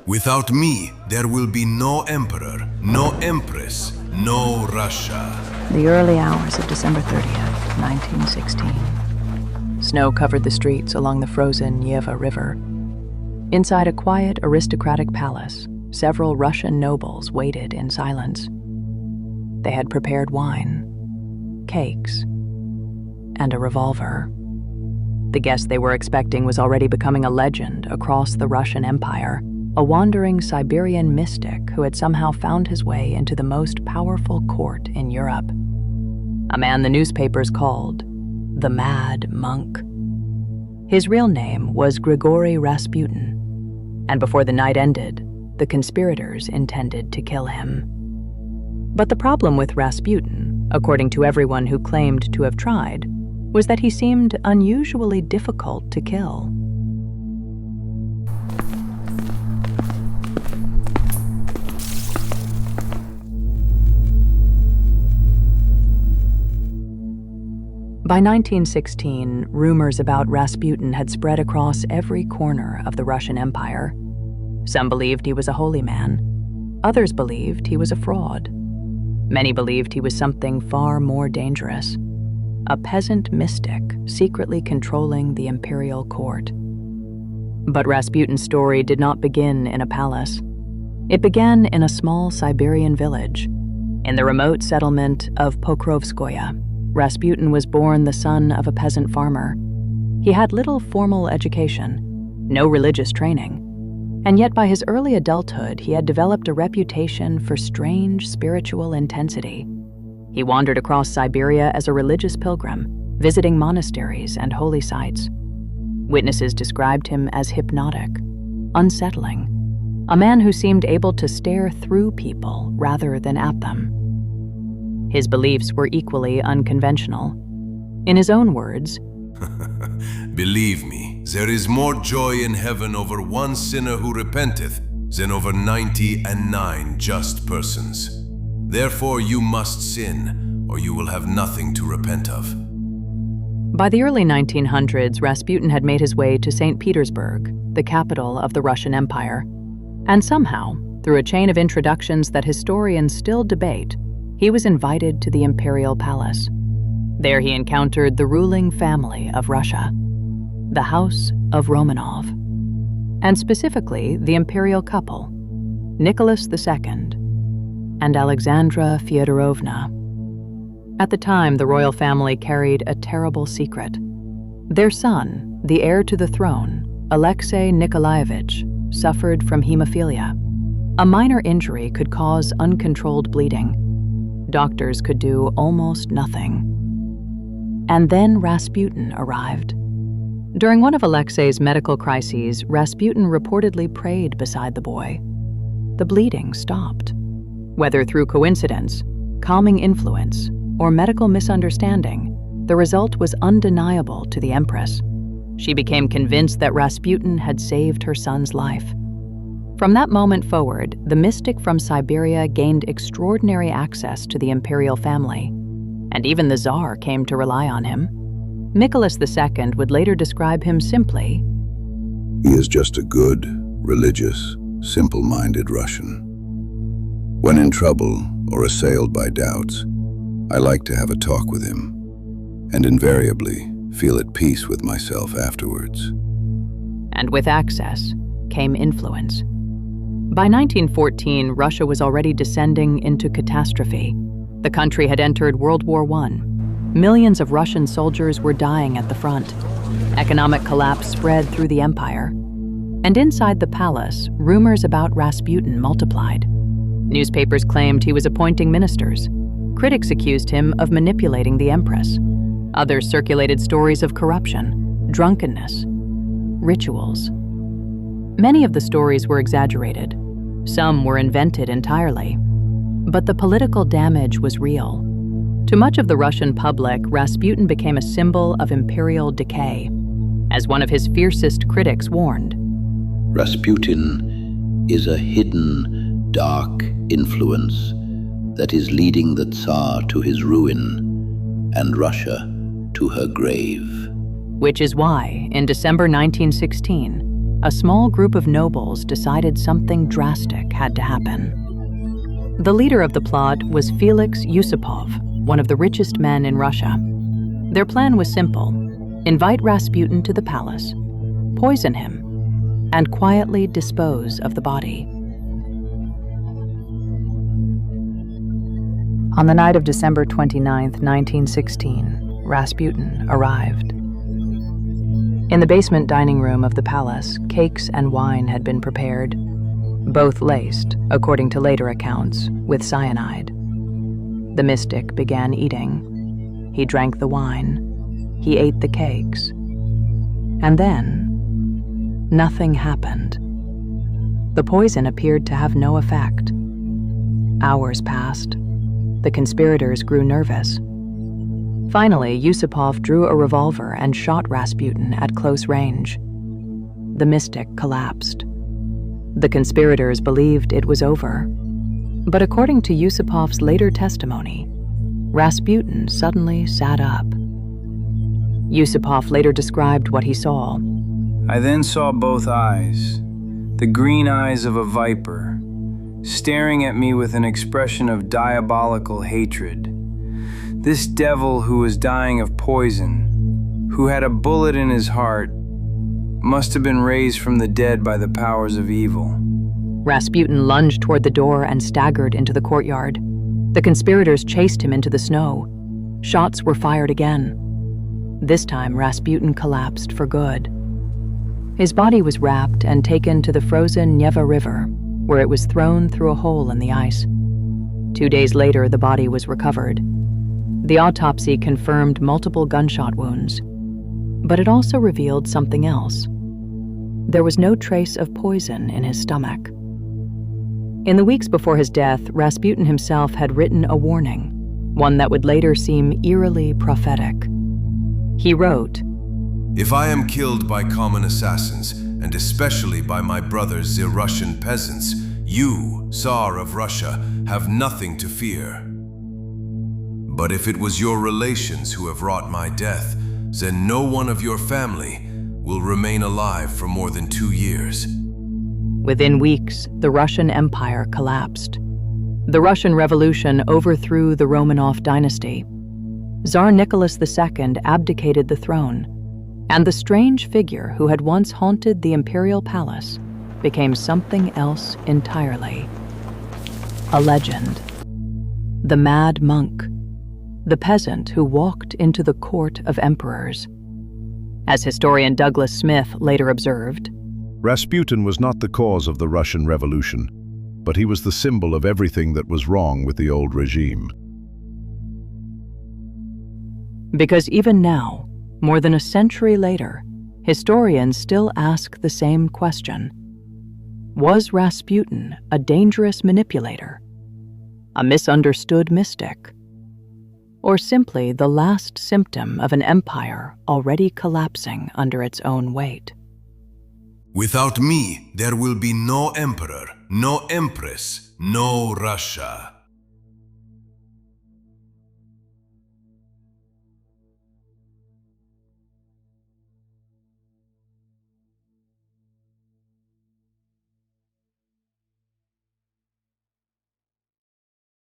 Without me, there will be no emperor, no empress, no Russia. The early hours of December 30th, 1916. Snow covered the streets along the frozen Neva River. Inside a quiet, aristocratic palace, several Russian nobles waited in silence. They had prepared wine, cakes, and a revolver. The guest they were expecting was already becoming a legend across the Russian Empire, a wandering Siberian mystic who had somehow found his way into the most powerful court in Europe. A man the newspapers called the Mad Monk. His real name was Grigori Rasputin, and before the night ended, the conspirators intended to kill him. But the problem with Rasputin, according to everyone who claimed to have tried, was that he seemed unusually difficult to kill. By 1916, rumors about Rasputin had spread across every corner of the Russian Empire. Some believed he was a holy man. Others believed he was a fraud. Many believed he was something far more dangerous, a peasant mystic secretly controlling the imperial court. But Rasputin's story did not begin in a palace. It began in a small Siberian village. In the remote settlement of Pokrovskoye, Rasputin was born the son of a peasant farmer. He had little formal education, no religious training, and yet by his early adulthood he had developed a reputation for strange spiritual intensity. He wandered across Siberia as a religious pilgrim, visiting monasteries and holy sites. Witnesses described him as hypnotic, unsettling, a man who seemed able to stare through people rather than at them. His beliefs were equally unconventional. In his own words, Believe me, there is more joy in heaven over one sinner who repenteth than over 99 just persons. Therefore you must sin, or you will have nothing to repent of. By the early 1900s, Rasputin had made his way to St. Petersburg, the capital of the Russian Empire. And somehow, through a chain of introductions that historians still debate, he was invited to the Imperial Palace. There he encountered the ruling family of Russia, the House of Romanov, and specifically the imperial couple, Nicholas II and Alexandra Fyodorovna. At the time, the royal family carried a terrible secret. Their son, the heir to the throne, Alexei Nikolaevich, suffered from hemophilia. A minor injury could cause uncontrolled bleeding. Doctors could do almost nothing. And then Rasputin arrived. During one of Alexei's medical crises, Rasputin reportedly prayed beside the boy. The bleeding stopped. Whether through coincidence, calming influence, or medical misunderstanding, the result was undeniable to the Empress. She became convinced that Rasputin had saved her son's life. From that moment forward, the mystic from Siberia gained extraordinary access to the imperial family, and even the Tsar came to rely on him. Nicholas II would later describe him simply, "He is just a good, religious, simple-minded Russian. When in trouble or assailed by doubts, I like to have a talk with him, and invariably feel at peace with myself afterwards." And with access came influence. By 1914, Russia was already descending into catastrophe. The country had entered World War I. Millions of Russian soldiers were dying at the front. Economic collapse spread through the empire. And inside the palace, rumors about Rasputin multiplied. Newspapers claimed he was appointing ministers. Critics accused him of manipulating the Empress. Others circulated stories of corruption, drunkenness, rituals. Many of the stories were exaggerated. Some were invented entirely. But the political damage was real. To much of the Russian public, Rasputin became a symbol of imperial decay. As one of his fiercest critics warned, Rasputin is a hidden, dark influence that is leading the Tsar to his ruin and Russia to her grave. Which is why, in December 1916, a small group of nobles decided something drastic had to happen. The leader of the plot was Felix Yusupov, one of the richest men in Russia. Their plan was simple: invite Rasputin to the palace, poison him, and quietly dispose of the body. On the night of December 29, 1916, Rasputin arrived. In the basement dining room of the palace, cakes and wine had been prepared, both laced, according to later accounts, with cyanide. The mystic began eating. He drank the wine. He ate the cakes. And then, nothing happened. The poison appeared to have no effect. Hours passed. The conspirators grew nervous. Finally, Yusupov drew a revolver and shot Rasputin at close range. The mystic collapsed. The conspirators believed it was over. But according to Yusupov's later testimony, Rasputin suddenly sat up. Yusupov later described what he saw. I then saw both eyes, the green eyes of a viper, staring at me with an expression of diabolical hatred. This devil who was dying of poison, who had a bullet in his heart, must have been raised from the dead by the powers of evil. Rasputin lunged toward the door and staggered into the courtyard. The conspirators chased him into the snow. Shots were fired again. This time, Rasputin collapsed for good. His body was wrapped and taken to the frozen Neva River, where it was thrown through a hole in the ice. 2 days later, the body was recovered. The autopsy confirmed multiple gunshot wounds, but it also revealed something else. There was no trace of poison in his stomach. In the weeks before his death, Rasputin himself had written a warning, one that would later seem eerily prophetic. He wrote, "If I am killed by common assassins, and especially by my brothers, the Russian peasants, you, Tsar of Russia, have nothing to fear. But if it was your relations who have wrought my death, then no one of your family will remain alive for more than 2 years." Within weeks, the Russian Empire collapsed. The Russian Revolution overthrew the Romanov dynasty. Tsar Nicholas II abdicated the throne, and the strange figure who had once haunted the imperial palace became something else entirely. A legend. The mad monk, the peasant who walked into the court of emperors. As historian Douglas Smith later observed, Rasputin was not the cause of the Russian Revolution, but he was the symbol of everything that was wrong with the old regime. because even now, more than a century later, historians still ask the same question. Was Rasputin a dangerous manipulator, a misunderstood mystic, or simply the last symptom of an empire already collapsing under its own weight? Without me, there will be no emperor, no empress, no Russia.